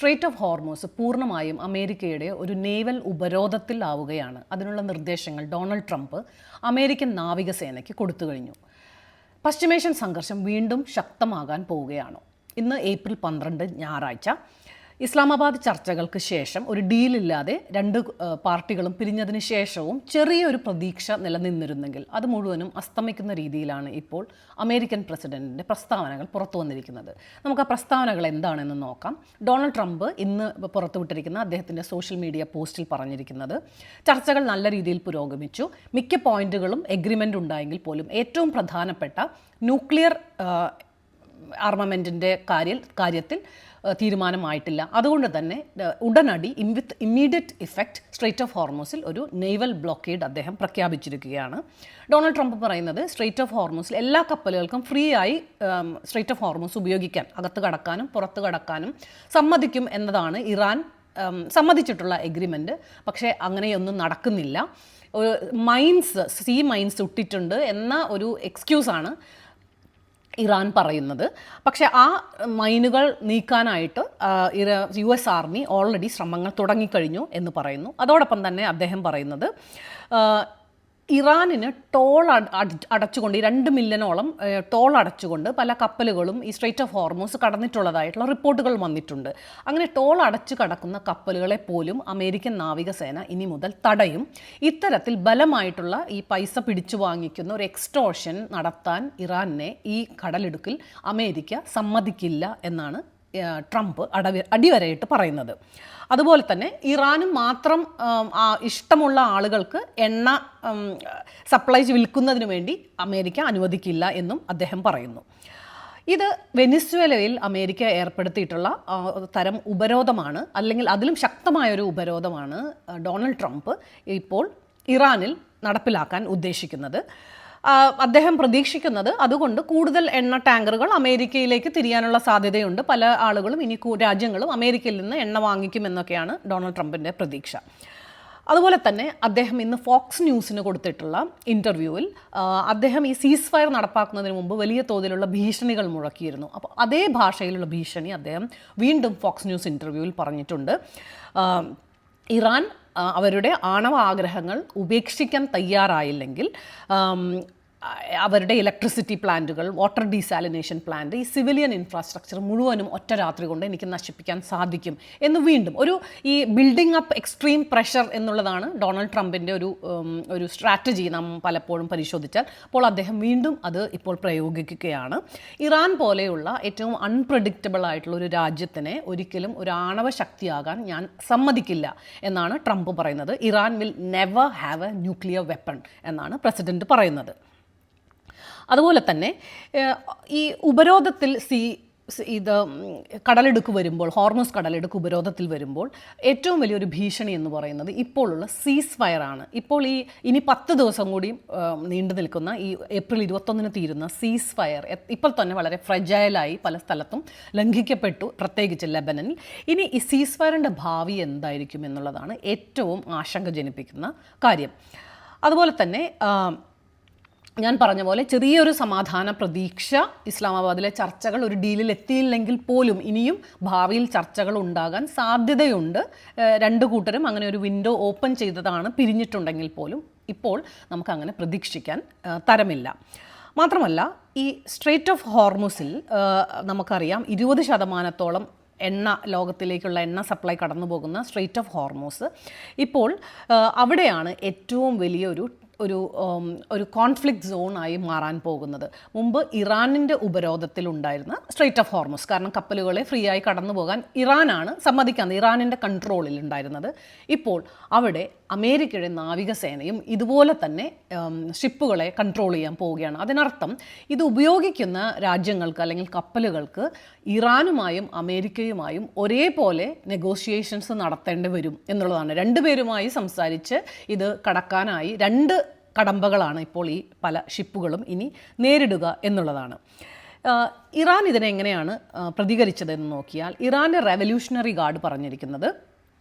Straight of Hormuz പൂർണ്ണമായും അമേരിക്കയുടെ ഒരു നേവൽ ഉപരോധത്തിലാവുകയാണ്. അതിനുള്ള നിർദ്ദേശങ്ങൾ ഡൊണാൾഡ് ട്രംപ് അമേരിക്കൻ നാവികസേനയ്ക്ക് കൊടുത്തു കഴിഞ്ഞു. പശ്ചിമേഷ്യൻ സംഘർഷം വീണ്ടും ശക്തമാകാൻ പോവുകയാണ്. ഇന്ന് ഏപ്രിൽ 12 ഞായറാഴ്ച ഇസ്ലാമാബാദ് ചർച്ചകൾക്ക് ശേഷം ഒരു ഡീലില്ലാതെ രണ്ട് പാർട്ടികളും പിരിഞ്ഞതിന് ശേഷവും ചെറിയൊരു പ്രതീക്ഷ നിലനിന്നിരുന്നെങ്കിൽ അത് മുഴുവനും അസ്തമിക്കുന്ന രീതിയിലാണ് ഇപ്പോൾ അമേരിക്കൻ പ്രസിഡന്റിൻ്റെ പ്രസ്താവനകൾ പുറത്തു വന്നിരിക്കുന്നത്. നമുക്ക് ആ പ്രസ്താവനകൾ എന്താണെന്ന് നോക്കാം. ഡൊണാൾഡ് ട്രംപ് ഇന്ന് പുറത്തുവിട്ടിരിക്കുന്ന അദ്ദേഹത്തിൻ്റെ സോഷ്യൽ മീഡിയ പോസ്റ്റിൽ പറഞ്ഞിരിക്കുന്നത്, ചർച്ചകൾ നല്ല രീതിയിൽ പുരോഗമിച്ചു, മിക്ക പോയിന്റുകളും എഗ്രിമെൻ്റ് ഉണ്ടായെങ്കിൽ പോലും ഏറ്റവും പ്രധാനപ്പെട്ട ന്യൂക്ലിയർ ആർമമെൻറ്റിൻ്റെ കാര്യത്തിൽ തീരുമാനമായിട്ടില്ല. അതുകൊണ്ട് തന്നെ ഉടനടി with immediate effect strait of ഹോർമൂസിൽ ഒരു നേവൽ ബ്ലോക്കേഡ് അദ്ദേഹം പ്രഖ്യാപിച്ചിരിക്കുകയാണ്. ഡൊണാൾഡ് ട്രംപ് പറയുന്നത് സ്ട്രെയ്റ്റ് ഓഫ് ഹോർമൂസിൽ എല്ലാ കപ്പലുകൾക്കും ഫ്രീ ആയി സ്ട്രെയ്റ്റ് ഓഫ് ഹോർമൂസ് ഉപയോഗിക്കാൻ, അകത്ത് കടക്കാനും പുറത്ത് കടക്കാനും സമ്മതിക്കും എന്നതാണ് ഇറാൻ സമ്മതിച്ചിട്ടുള്ള എഗ്രിമെൻറ്റ്. പക്ഷേ അങ്ങനെയൊന്നും നടക്കുന്നില്ല. സീ മൈൻസ് ഇട്ടിട്ടുണ്ട് എന്ന ഒരു എക്സ്ക്യൂസാണ് ഇറാൻ പറയുന്നത്. പക്ഷേ ആ മൈനുകൾ നീക്കാനായിട്ട് US ആർമി ഓൾറെഡി ശ്രമങ്ങൾ തുടങ്ങിക്കഴിഞ്ഞു എന്ന് പറയുന്നു. അതോടൊപ്പം തന്നെ അദ്ദേഹം പറയുന്നത് ഇറാനിന് ടോൾ അടച്ചുകൊണ്ട് 2 മില്യണോളം ടോൾ അടച്ചുകൊണ്ട് പല കപ്പലുകളും ഈ സ്ട്രെയ്റ്റ് ഓഫ് ഹോർമൂസ് കടന്നിട്ടുള്ളതായിട്ടുള്ള റിപ്പോർട്ടുകൾ വന്നിട്ടുണ്ട്. അങ്ങനെ ടോൾ അടച്ചു കടക്കുന്ന കപ്പലുകളെ പോലും അമേരിക്കൻ നാവികസേന ഇനി മുതൽ തടയും. ഇത്തരത്തിൽ ബലമായിട്ടുള്ള ഈ പൈസ പിടിച്ചു വാങ്ങിക്കുന്ന ഒരു എക്സ്റ്റോർഷൻ നടത്താൻ ഇറാനെ ഈ കടലിടുക്കിൽ അമേരിക്ക സമ്മതിക്കില്ല എന്നാണ് ട്രംപ് അടിവരയിട്ട് പറയുന്നത്. അതുപോലെ തന്നെ ഇറാനും മാത്രം ഇഷ്ടമുള്ള ആളുകൾക്ക് എണ്ണ സപ്ലൈ വിൽക്കുന്നതിന് വേണ്ടി അമേരിക്ക അനുവദിക്കില്ല എന്നും അദ്ദേഹം പറയുന്നു. ഇത് വെനിസ്വേലയിൽ അമേരിക്ക ഏർപ്പെടുത്തിയിട്ടുള്ള തരം ഉപരോധമാണ്, അല്ലെങ്കിൽ അതിലും ശക്തമായൊരു ഉപരോധമാണ് ഡൊണാൾഡ് ട്രംപ് ഇപ്പോൾ ഇറാനിൽ നടപ്പിലാക്കാൻ ഉദ്ദേശിക്കുന്നത്. അദ്ദേഹം പ്രതീക്ഷിക്കുന്നത് അതുകൊണ്ട് കൂടുതൽ എണ്ണ ടാങ്കറുകൾ അമേരിക്കയിലേക്ക് തിരിയാനുള്ള സാധ്യതയുണ്ട്. പല ആളുകളും ഇനി രാജ്യങ്ങളും അമേരിക്കയിൽ നിന്ന് എണ്ണ വാങ്ങിക്കുമെന്നൊക്കെയാണ് ഡൊണാൾഡ് ട്രംപിൻ്റെ പ്രതീക്ഷ. അതുപോലെ തന്നെ അദ്ദേഹം ഇന്ന് ഫോക്സ് ന്യൂസിന് കൊടുത്തിട്ടുള്ള ഇൻ്റർവ്യൂവിൽ അദ്ദേഹം ഈ സീസ് ഫയർ നടപ്പാക്കുന്നതിന് മുമ്പ് വലിയ തോതിലുള്ള ഭീഷണികൾ മുഴക്കിയിരുന്നു. അപ്പോൾ അതേ ഭാഷയിലുള്ള ഭീഷണി അദ്ദേഹം വീണ്ടും ഫോക്സ് ന്യൂസ് ഇൻ്റർവ്യൂവിൽ പറഞ്ഞിട്ടുണ്ട്. ഇറാൻ അവരുടെ ആണവ ആഗ്രഹങ്ങൾ ഉപേക്ഷിക്കാൻ തയ്യാറായില്ലെങ്കിൽ അവരുടെ ഇലക്ട്രിസിറ്റി പ്ലാന്റുകൾ, വാട്ടർ ഡീസാലിനേഷൻ പ്ലാന്റ്, ഈ സിവിലിയൻ ഇൻഫ്രാസ്ട്രക്ചർ മുഴുവനും ഒറ്റ രാത്രി കൊണ്ട് എനിക്ക് നശിപ്പിക്കാൻ സാധിക്കും എന്ന് വീണ്ടും ഈ ബിൽഡിംഗ് അപ്പ് എക്സ്ട്രീം പ്രഷർ എന്നുള്ളതാണ് ഡൊണാൾഡ് ട്രംപിൻ്റെ ഒരു സ്ട്രാറ്റജി നാം പലപ്പോഴും പരിശോധിച്ചാൽ. അപ്പോൾ അദ്ദേഹം വീണ്ടും അത് ഇപ്പോൾ പ്രയോഗിക്കുകയാണ്. ഇറാൻ പോലെയുള്ള ഏറ്റവും അൺപ്രഡിക്റ്റബിൾ ആയിട്ടുള്ള ഒരു രാജ്യത്തിനെ ഒരിക്കലും ഒരു ആണവ ശക്തിയാകാൻ ഞാൻ സമ്മതിക്കില്ല എന്നാണ് ട്രംപ് പറയുന്നത്. Iran will never have A nuclear weapon എന്നാണ് പ്രസിഡന്റ് പറയുന്നത്. അതുപോലെ തന്നെ ഈ ഉപരോധത്തിൽ ഇത് കടലെടുക്ക് വരുമ്പോൾ, ഹോർമൂസ് കടലെടുക്ക് ഉപരോധത്തിൽ വരുമ്പോൾ ഏറ്റവും വലിയൊരു ഭീഷണി എന്ന് പറയുന്നത് ഇപ്പോഴുള്ള സീസ് ഫയറാണ്. ഇപ്പോൾ ഇനി 10 ദിവസം കൂടി നീണ്ടു നിൽക്കുന്ന ഈ ഏപ്രിൽ 21 തീരുന്ന സീസ് ഫയർ ഇപ്പോൾ തന്നെ വളരെ ഫ്രജൈലായി പല സ്ഥലത്തും ലംഘിക്കപ്പെട്ടു, പ്രത്യേകിച്ച് ലെബനനിൽ. ഇനി ഈ സീസ് ഫയറിൻ്റെ ഭാവി എന്തായിരിക്കും എന്നുള്ളതാണ് ഏറ്റവും ആശങ്ക ജനിപ്പിക്കുന്ന കാര്യം. അതുപോലെ തന്നെ ഞാൻ പറഞ്ഞ പോലെ ചെറിയൊരു സമാധാന പ്രതീക്ഷ ഇസ്ലാമാബാദിലെ ചർച്ചകൾ ഒരു ഡീലിൽ എത്തിയില്ലെങ്കിൽ പോലും ഇനിയും ഭാവിയിൽ ചർച്ചകൾ ഉണ്ടാകാൻ സാധ്യതയുണ്ട്. രണ്ട് കൂട്ടരും അങ്ങനെ ഒരു വിൻഡോ ഓപ്പൺ ചെയ്തതാണ് പിരിഞ്ഞിട്ടുണ്ടെങ്കിൽ പോലും ഇപ്പോൾ നമുക്കങ്ങനെ പ്രതീക്ഷിക്കാൻ തരമില്ല. മാത്രമല്ല ഈ സ്ട്രെയ്റ്റ് ഓഫ് ഹോർമൂസിൽ നമുക്കറിയാം 20% എണ്ണ, ലോകത്തിലേക്കുള്ള എണ്ണ സപ്ലൈ കടന്നു പോകുന്ന സ്ട്രെയ്റ്റ് ഓഫ് ഹോർമൂസ് ഇപ്പോൾ അവിടെയാണ് ഏറ്റവും വലിയൊരു കോൺഫ്ലിക്റ്റ് സോണായി മാറാൻ പോകുന്നത്. മുമ്പ് ഇറാനിൻ്റെ ഉപരോധത്തിലുണ്ടായിരുന്ന സ്ട്രെയ്റ്റ് ഓഫ് ഹോർമൂസ്, കാരണം കപ്പലുകളെ ഫ്രീ ആയി കടന്നു പോകാൻ ഇറാനാണ് സമ്മതിക്കുന്നത്, ഇറാനിൻ്റെ കൺട്രോളിൽ ഉണ്ടായിരുന്നത്. ഇപ്പോൾ അവിടെ അമേരിക്കയുടെ നാവികസേനയും ഇതുപോലെ തന്നെ ഷിപ്പുകളെ കൺട്രോൾ ചെയ്യാൻ പോവുകയാണ്. അതിനർത്ഥം ഇത് ഉപയോഗിക്കുന്ന രാജ്യങ്ങൾക്ക് അല്ലെങ്കിൽ കപ്പലുകൾക്ക് ഇറാനുമായും അമേരിക്കയുമായും ഒരേപോലെ നെഗോഷിയേഷൻസ് നടത്തേണ്ടി വരും എന്നുള്ളതാണ്. രണ്ടുപേരുമായി സംസാരിച്ച് ഇത് കടക്കാനായി 2 കടമ്പകളാണ് ഇപ്പോൾ ഈ പല ഷിപ്പുകളും ഇനി നേരിടുക എന്നുള്ളതാണ്. ഇറാൻ ഇതിനെങ്ങനെയാണ് പ്രതികരിച്ചതെന്ന് നോക്കിയാൽ ഇറാൻ്റെ റെവല്യൂഷണറി ഗാർഡ് പറഞ്ഞിരിക്കുന്നത്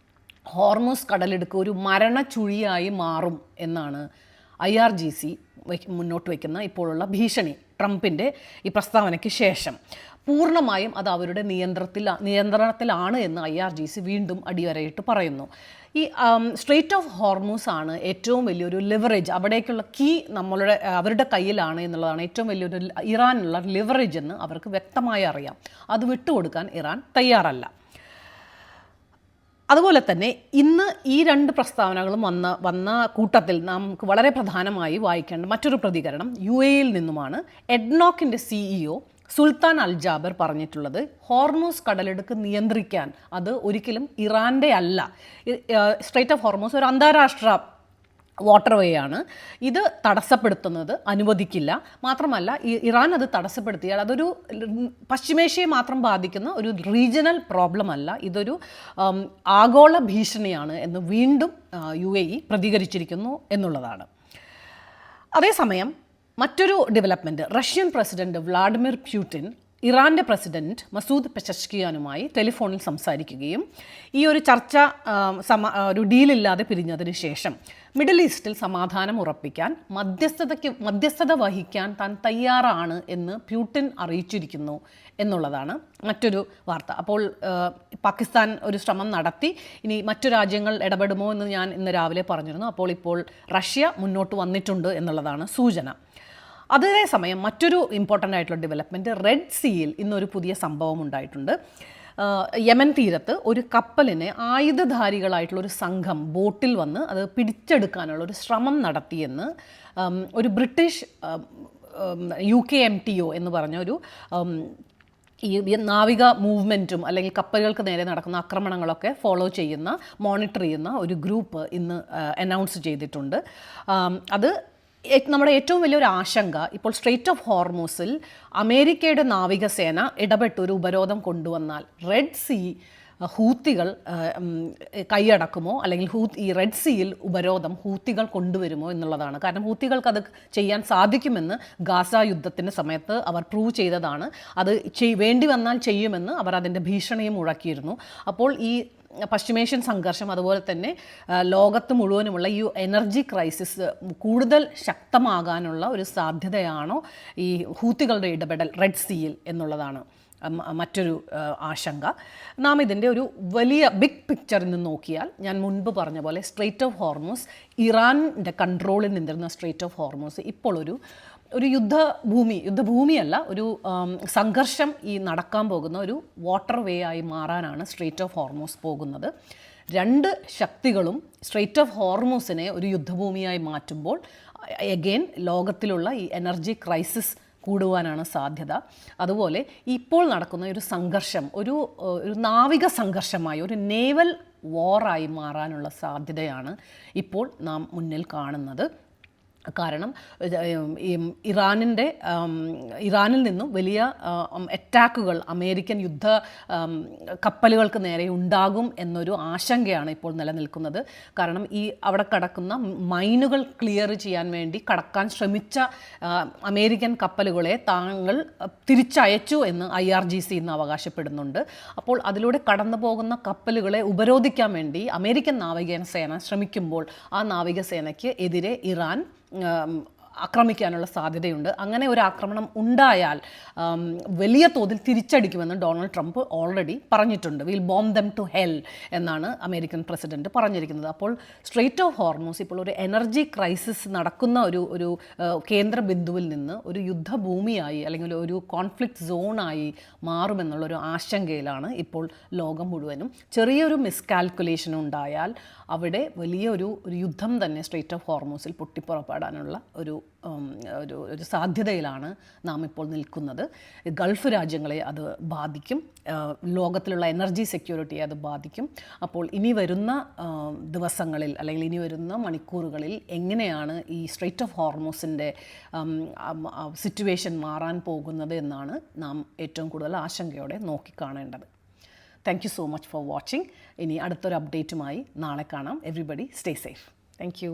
ഹോർമൂസ് കടലെടുക്ക് ഒരു മരണച്ചുഴിയായി മാറും എന്നാണ് IRGC മുന്നോട്ട് വയ്ക്കുന്ന ഇപ്പോഴുള്ള ഭീഷണി ട്രംപിൻ്റെ ഈ പ്രസ്താവനയ്ക്ക് ശേഷം. പൂർണ്ണമായും അത് അവരുടെ നിയന്ത്രണത്തിലാണ് എന്ന് IRGC വീണ്ടും അടിവരയിട്ട് പറയുന്നു. ഈ സ്ട്രെയിറ്റ് ഓഫ് ഹോർമൂസ് ആണ് ഏറ്റവും വലിയൊരു ലിവറേജ്, അവിടേക്കുള്ള കീ അവരുടെ കയ്യിലാണ് എന്നുള്ളതാണ് ഏറ്റവും വലിയൊരു ഇറാനുള്ള ലിവറേജ് എന്ന് അവർക്ക് വ്യക്തമായി അറിയാം. അത് വിട്ടുകൊടുക്കാൻ ഇറാൻ തയ്യാറല്ല. അതുപോലെ തന്നെ ഇന്ന് ഈ 2 പ്രസ്താവനകളും വന്ന കൂട്ടത്തിൽ നമുക്ക് വളരെ പ്രധാനമായി വായിക്കേണ്ട മറ്റൊരു പ്രതികരണം UAE-യിൽ നിന്നുമാണ്. എഡ്നോക്കിൻ്റെ CEO സുൽത്താൻ അൽ ജാബർ പറഞ്ഞിട്ടുള്ളത് ഹോർമൂസ് കടലിടുക്ക് നിയന്ത്രിക്കാൻ അത് ഒരിക്കലും ഇറാൻ്റെ അല്ല. സ്ട്രെയിറ്റ് ഓഫ് ഹോർമൂസ് ഒരു അന്താരാഷ്ട്ര വാട്ടർവേ ആണ്. ഇത് തടസ്സപ്പെടുത്തുന്നത് അനുവദിക്കില്ല. മാത്രമല്ല ഇറാൻ അത് തടസ്സപ്പെടുത്തിയാൽ അതൊരു പശ്ചിമേഷ്യയെ മാത്രം ബാധിക്കുന്ന ഒരു റീജിയണൽ പ്രോബ്ലം അല്ല, ഇതൊരു ആഗോള ഭീഷണിയാണ് എന്ന് വീണ്ടും UAE പ്രതികരിച്ചിരിക്കുന്നു എന്നുള്ളതാണ്. അതേസമയം മറ്റൊരു development, Russian president Vladimir Putin ഇറാൻ്റെ പ്രസിഡന്റ് മസൂദ് പെസഷ്കിയാനുമായി ടെലിഫോണിൽ സംസാരിക്കുകയും ഈ ഒരു ചർച്ച ഒരു ഡീലില്ലാതെ പിരിഞ്ഞതിന് ശേഷം മിഡിൽ ഈസ്റ്റിൽ സമാധാനം ഉറപ്പിക്കാൻ മധ്യസ്ഥത വഹിക്കാൻ താൻ തയ്യാറാണ് എന്ന് പുടിൻ അറിയിച്ചിരിക്കുന്നു എന്നുള്ളതാണ് മറ്റൊരു വാർത്ത. അപ്പോൾ പാകിസ്ഥാൻ ഒരു ശ്രമം നടത്തി, ഇനി മറ്റു രാജ്യങ്ങൾ ഇടപെടുമോ എന്ന് ഞാൻ ഇന്ന് രാവിലെ പറഞ്ഞിരുന്നു. ഇപ്പോൾ റഷ്യ മുന്നോട്ട് വന്നിട്ടുണ്ട് എന്നുള്ളതാണ് സൂചന. അതേസമയം മറ്റൊരു ഇമ്പോർട്ടൻ്റ് ആയിട്ടുള്ള ഡെവലപ്മെൻറ്റ്, റെഡ് സീയിൽ ഇന്നൊരു പുതിയ സംഭവം ഉണ്ടായിട്ടുണ്ട്. യമൻ തീരത്ത് ഒരു കപ്പലിനെ ആയുധധാരികളായിട്ടുള്ള ഒരു സംഘം ബോട്ടിൽ വന്ന് അത് പിടിച്ചെടുക്കാനുള്ള ഒരു ശ്രമം നടത്തിയെന്ന് ഒരു ബ്രിട്ടീഷ് UKMTO എന്ന് പറഞ്ഞ ഒരു ഈ നാവിക മൂവ്മെൻറ്റും അല്ലെങ്കിൽ കപ്പലുകൾക്ക് നേരെ നടക്കുന്ന ആക്രമണങ്ങളൊക്കെ മോണിറ്റർ ചെയ്യുന്ന ഒരു ഗ്രൂപ്പ് ഇന്ന് അനൗൺസ് ചെയ്തിട്ടുണ്ട്. അത് നമ്മുടെ ഏറ്റവും വലിയൊരു ആശങ്ക, ഇപ്പോൾ സ്ട്രെയിറ്റ് ഓഫ് ഹോർമൂസിൽ അമേരിക്കയുടെ നാവികസേന ഇടപെട്ട് ഒരു ഉപരോധം കൊണ്ടുവന്നാൽ റെഡ് സീ ഹൂത്തികൾ കൈയടക്കുമോ, അല്ലെങ്കിൽ ഈ റെഡ് സീയിൽ ഉപരോധം ഹൂത്തികൾ കൊണ്ടുവരുമോ എന്നുള്ളതാണ്. കാരണം ഹൂത്തികൾക്ക് അത് ചെയ്യാൻ സാധിക്കുമെന്ന് ഗാസ യുദ്ധത്തിൻ്റെ സമയത്ത് അവർ പ്രൂവ് ചെയ്തതാണ്. അത് വേണ്ടി വന്നാൽ ചെയ്യുമെന്ന് അവർ അതിൻ്റെ ഭീഷണിയും മുഴക്കിയിരുന്നു. അപ്പോൾ ഈ പശ്ചിമേഷ്യൻ സംഘർഷം, അതുപോലെ തന്നെ ലോകത്ത് മുഴുവനുമുള്ള ഈ എനർജി ക്രൈസിസ് കൂടുതൽ ശക്തമാകാനുള്ള ഒരു സാധ്യതയാണോ ഈ ഹൂത്തികളുടെ ഇടപെടൽ റെഡ് സീയിൽ എന്നുള്ളതാണ് മറ്റൊരു ആശങ്ക. നാം ഇതിൻ്റെ ഒരു വലിയ ബിഗ് പിക്ചറിൽ നിന്ന് നോക്കിയാൽ ഞാൻ മുൻപ് പറഞ്ഞ പോലെ സ്ട്രെയിറ്റ് ഓഫ് ഹോർമൂസ്, ഇറാൻ്റെ കൺട്രോളിൽ നിന്നിരുന്ന സ്ട്രെയിറ്റ് ഓഫ് ഹോർമൂസ് ഇപ്പോൾ ഒരു യുദ്ധഭൂമിയല്ല, ഒരു സംഘർഷം ഈ നടക്കാൻ പോകുന്ന ഒരു വാട്ടർവേ ആയി മാറാനാണ് സ്ട്രെയിറ്റ് ഓഫ് ഹോർമൂസ് പോകുന്നത്. 2 ശക്തികളും സ്ട്രെയിറ്റ് ഓഫ് ഹോർമൂസിനെ ഒരു യുദ്ധഭൂമിയായി മാറ്റുമ്പോൾ എഗെയിൻ ലോകത്തിലുള്ള ഈ എനർജി ക്രൈസിസ് കൂടുവാനാണ് സാധ്യത. അതുപോലെ ഇപ്പോൾ നടക്കുന്ന ഒരു സംഘർഷം ഒരു നാവിക സംഘർഷമായി, ഒരു നേവൽ വാറായി മാറാനുള്ള സാധ്യതയാണ് ഇപ്പോൾ നാം മുന്നിൽ കാണുന്നത്. കാരണം ഇറാനിൽ നിന്നും വലിയ അറ്റാക്കുകൾ അമേരിക്കൻ യുദ്ധ കപ്പലുകൾക്ക് നേരെ ഉണ്ടാകും എന്നൊരു ആശങ്കയാണ് ഇപ്പോൾ നിലനിൽക്കുന്നത്. കാരണം അവിടെ കടക്കുന്ന മൈനുകൾ ക്ലിയർ ചെയ്യാൻ വേണ്ടി കടക്കാൻ ശ്രമിച്ച അമേരിക്കൻ കപ്പലുകളെ താങ്കൾ തിരിച്ചയച്ചു എന്ന് IRGC ഇന്ന് അവകാശപ്പെടുന്നുണ്ട്. അപ്പോൾ അതിലൂടെ കടന്നു പോകുന്ന കപ്പലുകളെ ഉപരോധിക്കാൻ വേണ്ടി അമേരിക്കൻ നാവികസേന ശ്രമിക്കുമ്പോൾ ആ നാവികസേനയ്ക്ക് എതിരെ ഇറാൻ ആക്രമിക്കാനുള്ള സാധ്യതയുണ്ട്. അങ്ങനെ ഒരു ആക്രമണം ഉണ്ടായാൽ വലിയ തോതിൽ തിരിച്ചടിക്കുമെന്ന് ഡൊണാൾഡ് ട്രംപ് ഓൾറെഡി പറഞ്ഞിട്ടുണ്ട്. Will bomb them to hell എന്നാണ് അമേരിക്കൻ പ്രസിഡന്റ് പറഞ്ഞിരിക്കുന്നത്. അപ്പോൾ സ്ട്രെയിറ്റ് ഓഫ് ഹോർമൂസ് ഇപ്പോൾ ഒരു എനർജി ക്രൈസിസ് നടക്കുന്ന ഒരു കേന്ദ്ര ബിന്ദുവിൽ നിന്ന് ഒരു യുദ്ധഭൂമിയായി അല്ലെങ്കിൽ ഒരു കോൺഫ്ലിക്റ്റ് സോണായി മാറുമെന്നുള്ളൊരു ആശങ്കയിലാണ് ഇപ്പോൾ ലോകം മുഴുവനും. ചെറിയൊരു മിസ്കാൽക്കുലേഷൻ ഉണ്ടായാൽ അവിടെ വലിയൊരു യുദ്ധം തന്നെ സ്ട്രെയിറ്റ് ഓഫ് ഹോർമൂസിൽ പൊട്ടിപ്പുറപ്പെടാനുള്ള ഒരു സാധ്യതയിലാണ് നാം ഇപ്പോൾ നിൽക്കുന്നത്. ഗൾഫ് രാജ്യങ്ങളെ അത് ബാധിക്കും, ലോകത്തിലുള്ള എനർജി സെക്യൂരിറ്റിയെ അത് ബാധിക്കും. അപ്പോൾ ഇനി വരുന്ന ദിവസങ്ങളിൽ അല്ലെങ്കിൽ ഇനി വരുന്ന മണിക്കൂറുകളിൽ എങ്ങനെയാണ് ഈ സ്ട്രെയിറ്റ് ഓഫ് ഹോർമൂസിൻ്റെ സിറ്റുവേഷൻ മാറാൻ പോകുന്നത് എന്നാണ് നാം ഏറ്റവും കൂടുതൽ ആശങ്കയോടെ നോക്കിക്കാണേണ്ടത്. Thank you so much for watching. ഇനി അടുത്തൊരു അപ്ഡേറ്റുമായി നാളെ കാണാം. Everybody stay safe. Thank U.